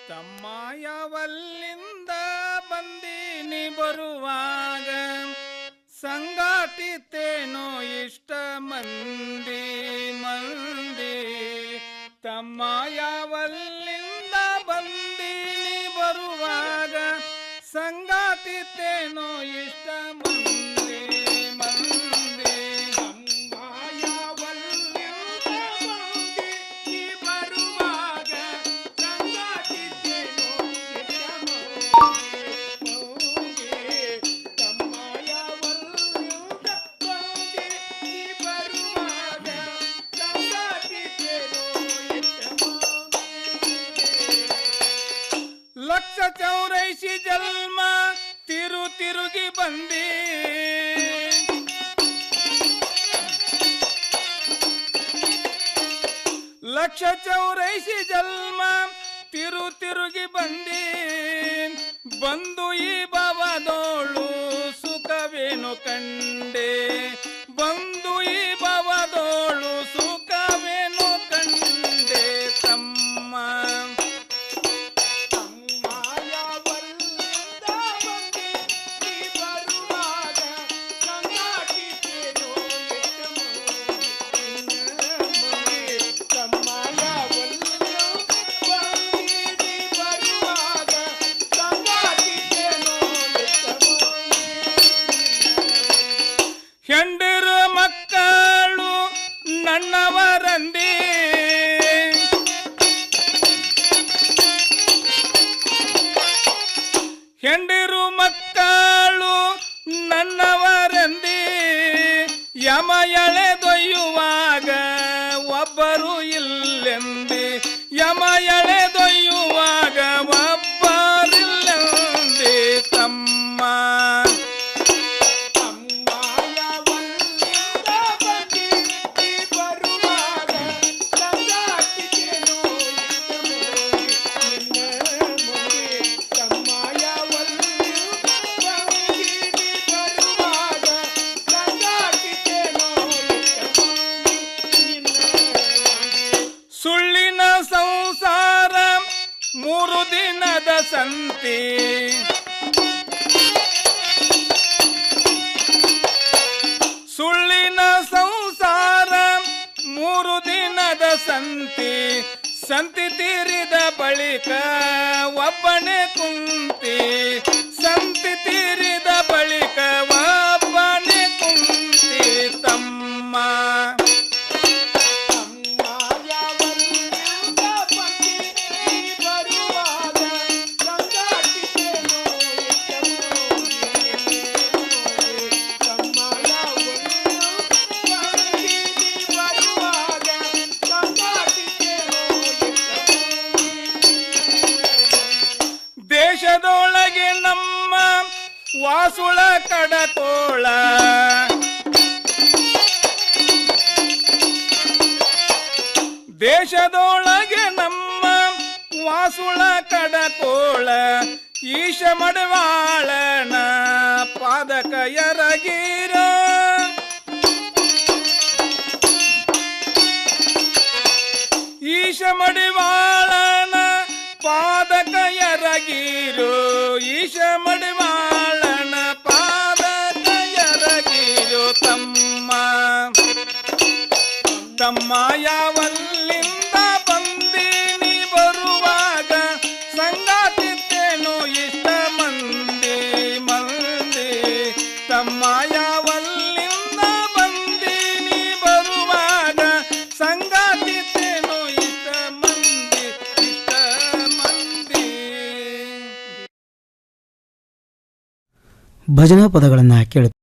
ತಮ್ಮಯವಲ್ಲಿಂದ ಬಂದೀನಿ ಬರುವಾಗ ಸಂಗಾಟಿತೇನೋ ಇಷ್ಟ ಮಂದಿ ಮಂದಿ. ತಮ್ಮಯವಲ್ಲಿಂದ ಬಂದೀನಿ ಬರುವಾಗ ಸಂಗಾಟಿತೇನೋ ಇಷ್ಟ ಮಂದಿ ಮಂದಿ. ಲಕ್ಷ 84 ಜನ್ಮ ತಿರುಗಿ ಬಂದಿ. ಲಕ್ಷ 84 ಜನ್ಮ ತಿರುಗಿ ಬಂದಿ. ಬಂದು ಈ ಭವದೋಳು ಸುಖವೇನು ಕಂಡೆ. ಬಂದು ಈ ಭವದೋಳು ಸುಖವೇನು ಕಂಡೆ. ತಮ್ಮ ಹೆಂಡರು ಮಕ್ಕಳು ನನ್ನವರಂದಿ. ಹೆಂಡರು ಮಕ್ಕಳು ನನ್ನವರಂದಿ. ಯಮ ಎಳೆದೊಯ್ಯುವಾಗ ಒಬ್ಬರು ಇಲ್ಲೆಂದಿ. ಯಮ ಎಳೆದೊಯ್ಯುವಾಗ ಒಬ್ಬರಿಲ್ಲೆಂದಿ. ತಮ್ಮ ಸುಳ್ಳಿನ ಸಂಸಾರ 3 ದಿನದ ಸಂತಿ. ಸುಳ್ಳಿನ ಸಂಸಾರ 3 ದಿನದ ಸಂತಿ. ಸಂತಿ ತೀರಿದ ಬಳಿಕ ಒಬ್ಬನೇ ಕುಂತಿ. ಸಂತಿ ತೀರಿದ ಬಳಿಕ ಒಬ್ಬನೇ ಕುಂತಿ. ತಮ್ಮ ದೇಶದೊಳಗೆ ನಮ್ಮ ವಾಸುಳ ಕಡಕೋಳ. ದೇಶದೊಳಗೆ ನಮ್ಮ ವಾಸುಳ ಕಡಕೋಳ. ಈಶ ಮಡವಾಳನ ಪಾದಕ ಎರಗೀರ. ಈಶ ಮಡಿವಾಳನ ಪಾದಕ ಎರಗೀರು. ಈಶ ಮಡಿವಾಳನ ಪಾದಕ ಎರಗೀರು. ತಮ್ಮ ತಮ್ಮಯವಲ್ಲಿಂದ ಬಂದೀನಿ ಬರುವಾಗ ಸಂಗಾಟಿತೇನೋ ಇಷ್ಟ ಮಂದಿ ಮಂದಿ. ತಮ್ಮಯವಲ್ಲಿಂದ ಬಂದೀನಿ ಬರುವಾಗ ಸಂಗಾಟಿತೇನೋ ಇಷ್ಟ ಮಂದಿ ಇಷ್ಟ ಮಂದಿ. ಭಜನಾ ಪದಗಳನ್ನು ಕೇಳುತ್ತಾ